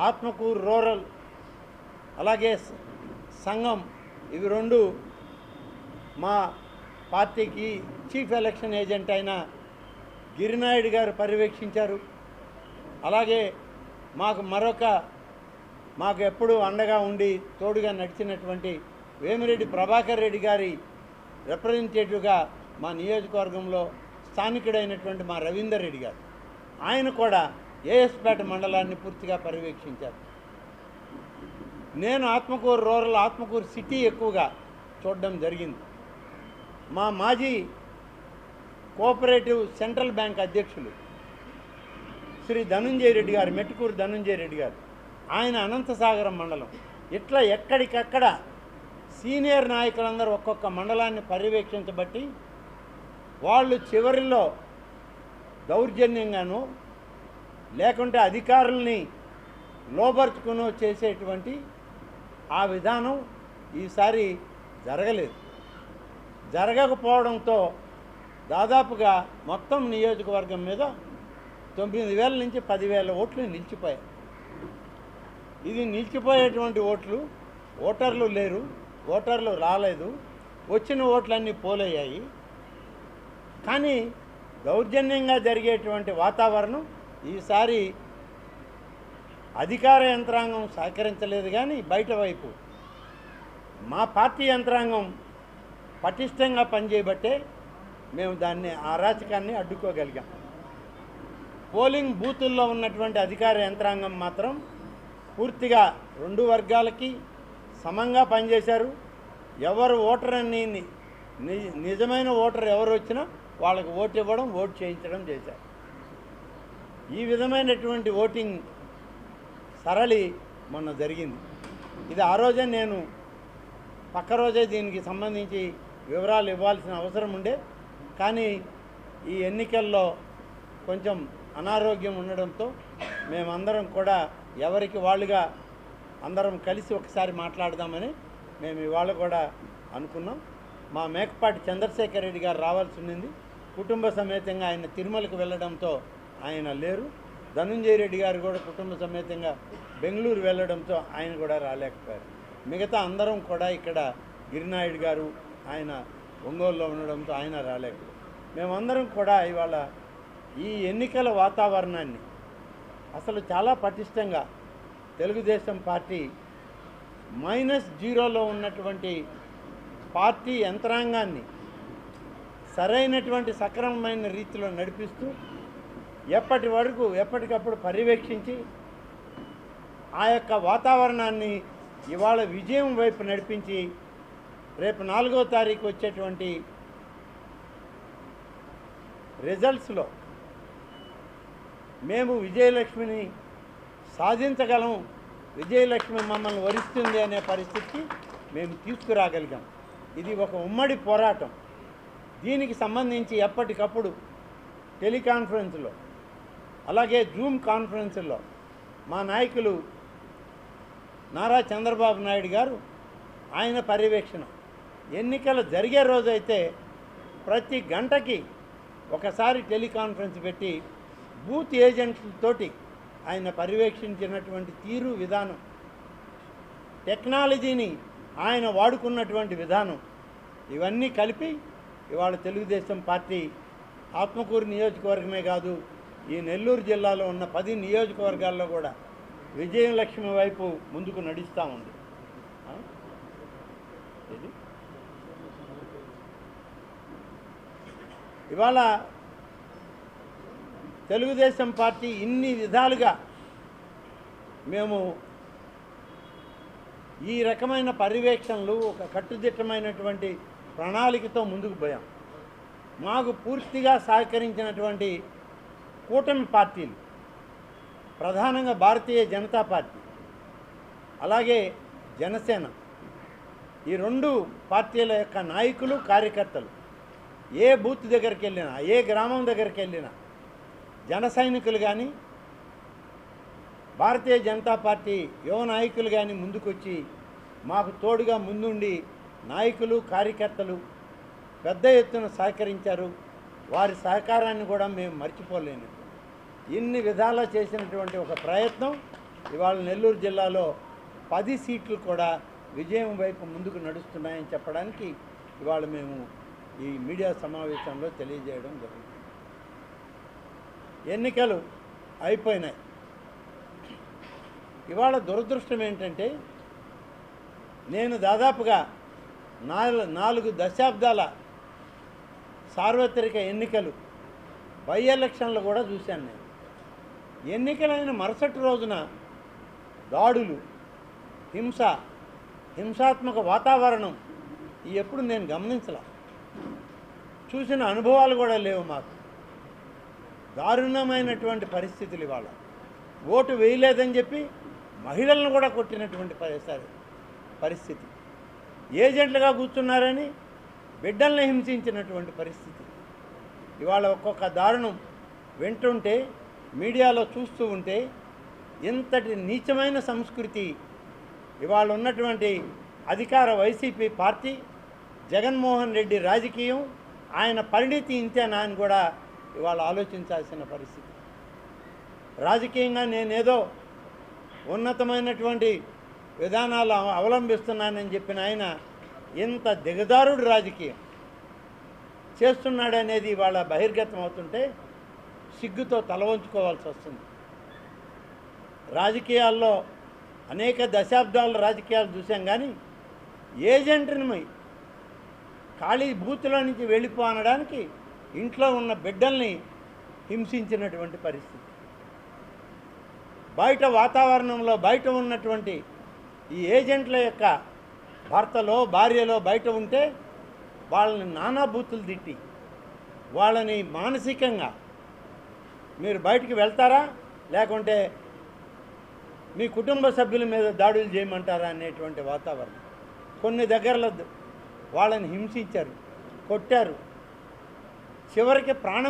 Atmakur rural అలాగే సంఘం ఇవి రెండు మా పార్టీకి చీఫ్ ఎలక్షన్ ఏజెంట్ అయిన గిరినాయుడు గారు పర్యవేక్షించారు. అలాగే మాకు ఎప్పుడూ అండగా ఉండి తోడుగా నడిచినటువంటి వేమిరెడ్డి ప్రభాకర్ రెడ్డి గారి రిప్రజెంటేటివ్గా మా నియోజకవర్గంలో స్థానికుడైనటువంటి మా రవీందర్ రెడ్డి గారు, ఆయన కూడా ఏఎస్పేట మండలాన్ని పూర్తిగా పర్యవేక్షించారు. నేను ఆత్మకూరు రూరల్, ఆత్మకూరు సిటీ ఎక్కువగా చూడడం జరిగింది. మా మాజీ కోఆపరేటివ్ సెంట్రల్ బ్యాంక్ అధ్యక్షులు శ్రీ ధనుంజయ రెడ్డి గారు, మెట్టుకూరు ధనుంజయ రెడ్డి గారు, ఆయన అనంతసాగరం మండలం, ఇట్లా ఎక్కడికక్కడ సీనియర్ నాయకులందరూ ఒక్కొక్క మండలాన్ని పర్యవేక్షించబట్టి వాళ్ళు చివరిలో దౌర్జన్యంగానో లేకుంటే అధికారుల్ని లోబర్చుకునో చేసేటువంటి ఆ విధానం ఈసారి జరగలేదు. జరగకపోవడంతో దాదాపుగా మొత్తం నియోజకవర్గం మీద 9,000 నుంచి 10,000 ఓట్లు నిలిచిపోయాయి. ఇది నిలిచిపోయేటువంటి ఓటర్లు లేరు, ఓటర్లు రాలేదు, వచ్చిన ఓట్లన్నీ పోలయ్యాయి. కానీ దౌర్జన్యంగా జరిగేటువంటి వాతావరణం ఈసారి అధికార యంత్రాంగం సహకరించలేదు. కానీ బయట వైపు మా పార్టీ యంత్రాంగం పటిష్టంగా పనిచేయబట్టే మేము దాన్ని అరాచకాన్ని అడ్డుకోగలిగాం. పోలింగ్ బూతుల్లో ఉన్నటువంటి అధికార యంత్రాంగం మాత్రం పూర్తిగా రెండు వర్గాలకి సమంగా పనిచేశారు. ఎవరు ఓటర్ అని నిజమైన ఓటర్ ఎవరు వచ్చినా వాళ్ళకు ఓటు ఇవ్వడం, ఓటు చేయించడం చేశారు. ఈ విధమైనటువంటి ఓటింగ్ సరళి మొన్న జరిగింది. ఇది ఆ రోజే నేను పక్క రోజే దీనికి సంబంధించి వివరాలు ఇవ్వాల్సిన అవసరం ఉండే, కానీ ఈ ఎన్నికల్లో కొంచెం అనారోగ్యం ఉండడంతో మేమందరం కూడా ఎవరికి వాళ్ళుగా అందరం కలిసి ఒకసారి మాట్లాడదామని మేము ఇవాళ కూడా అనుకున్నాం. మా మేకపాటి చంద్రశేఖర్ రెడ్డి గారు రావాల్సి ఉండింది. కుటుంబ సమేతంగా ఆయన తిరుమలకు వెళ్ళడంతో ఆయన లేరు. ధనుంజయ రెడ్డి గారు కూడా కుటుంబ సమేతంగా బెంగళూరు వెళ్ళడంతో ఆయన కూడా రాలేకపోయారు. మిగతా అందరం కూడా ఇక్కడ గిరినాయుడు గారు ఆయన ఒంగోలులో ఉండడంతో ఆయన రాలేకపోయారు. మేమందరం కూడా ఇవాళ ఈ ఎన్నికల వాతావరణాన్ని అసలు చాలా పటిష్టంగా తెలుగుదేశం పార్టీ -0లో ఉన్నటువంటి పార్టీ యంత్రాంగాన్ని సరైనటువంటి సక్రమమైన రీతిలో నడిపిస్తూ ఎప్పటికప్పుడు పర్యవేక్షించి ఆ యొక్క వాతావరణాన్ని ఇవాళ విజయం వైపు నడిపించి రేపు 4వ తారీఖు వచ్చేటువంటి రిజల్ట్స్లో మేము విజయలక్ష్మిని సాధించగలం, విజయలక్ష్మి మమ్మల్ని వరిస్తుంది అనే పరిస్థితికి మేము తీసుకురాగలిగాం. ఇది ఒక ఉమ్మడి పోరాటం. దీనికి సంబంధించి ఎప్పటికప్పుడు టెలికాన్ఫరెన్స్లో అలాగే జూమ్ కాన్ఫరెన్స్లో మా నాయకులు నారా చంద్రబాబు నాయుడు గారు ఆయన పర్యవేక్షణ, ఎన్నికలు జరిగే రోజైతే ప్రతి గంటకి ఒకసారి టెలికాన్ఫరెన్స్ పెట్టి బూత్ ఏజెంట్లతోటి ఆయన పర్యవేక్షించినటువంటి తీరు, విధానం, టెక్నాలజీని ఆయన వాడుకున్నటువంటి విధానం, ఇవన్నీ కలిపి ఇవాళ తెలుగుదేశం పార్టీ ఆత్మకూరు నియోజకవర్గమే కాదు, ఈ నెల్లూరు జిల్లాలో ఉన్న 10 నియోజకవర్గాల్లో కూడా విజయలక్ష్మి వైపు ముందుకు నడుస్తూ ఉంది. ఇవాళ తెలుగుదేశం పార్టీ ఇన్ని విధాలుగా మేము ఈ రకమైన పర్యవేక్షణలు, ఒక కట్టుదిట్టమైనటువంటి ప్రణాళికతో ముందుకు పోయాం. మాకు పూర్తిగా సహకరించినటువంటి కూటమి పార్టీలు, ప్రధానంగా భారతీయ జనతా పార్టీ అలాగే జనసేన, ఈ 2 పార్టీల యొక్క నాయకులు, కార్యకర్తలు ఏ బూత్ దగ్గరికి వెళ్ళినా, ఏ గ్రామం దగ్గరికి వెళ్ళినా జన సైనికులు కానీ భారతీయ జనతా పార్టీ యువ నాయకులు కానీ ముందుకొచ్చి మాకు తోడుగా ముందుండి నాయకులు, కార్యకర్తలు పెద్ద ఎత్తున సహకరించారు. వారి సహకారాన్ని కూడా మేము మర్చిపోలేము. ఇన్ని విధాలా చేసినటువంటి ఒక ప్రయత్నం ఇవాళ నెల్లూరు జిల్లాలో 10 సీట్లు కూడా విజయం వైపు ముందుకు నడుస్తున్నాయని చెప్పడానికి ఇవాళ మేము ఈ మీడియా సమావేశంలో తెలియజేయడం జరిగింది. ఎన్నికలు అయిపోయినాయి. ఇవాళ దురదృష్టం ఏంటంటే నేను దాదాపుగా 4 దశాబ్దాల సార్వత్రిక ఎన్నికలు బై ఎలక్షన్లు కూడా చూశాను నేను. ఎన్నికలైన మరుసటి రోజున దాడులు, హింసాత్మక వాతావరణం ఎప్పుడు నేను గమనించలే. చూసిన అనుభవాలు కూడా లేవు మాకు. దారుణమైనటువంటి పరిస్థితులు ఇవాళ. ఓటు వేయలేదని చెప్పి మహిళలను కూడా కొట్టినటువంటి పరిస్థితి. ఏజెంట్లుగా కూర్చున్నారని బిడ్డల్ని హింసించినటువంటి పరిస్థితి. ఇవాళ ఒక్కొక్క దారుణం వింటుంటే, మీడియాలో చూస్తూ ఉంటే ఇంతటి నీచమైన సంస్కృతి ఇవాళ ఉన్నటువంటి అధికార వైసీపీ పార్టీ, జగన్మోహన్ రెడ్డి రాజకీయం, ఆయన పరిణితి ఇంతేనా అని కూడా ఇవాళ ఆలోచించాల్సిన పరిస్థితి. రాజకీయంగా నేనేదో ఉన్నతమైనటువంటి విధానాలు అవలంబిస్తున్నానని చెప్పిన ఆయన ఇంత దిగజారుడు రాజకీయం చేస్తున్నాడనేది ఇవాళ బహిర్గతం అవుతుంటే సిగ్గుతో తల వంచుకోవాల్సి వస్తుంది. రాజకీయాల్లో అనేక దశాబ్దాల రాజకీయాలు చూసాం, కానీ ఏజెంట్ని ఖాళీ బూత్లో నుంచి వెళ్ళిపో అనడానికి ఇంట్లో ఉన్న బిడ్డల్ని హింసించినటువంటి పరిస్థితి. బయట వాతావరణంలో బయట ఉన్నటువంటి ఈ ఏజెంట్ల యొక్క భర్తలో భార్యలో బయట ఉంటే వాళ్ళని నానా బూతులు తిట్టి వాళ్ళని మానసికంగా మీరు బయటికి వెళ్తారా లేకుంటే మీ కుటుంబ సభ్యుల మీద దాడులు చేయమంటారా అనేటువంటి వాతావరణం. కొన్ని దగ్గరలో వాళ్ళని హింసించారు, కొట్టారు, చివరికి ప్రాణం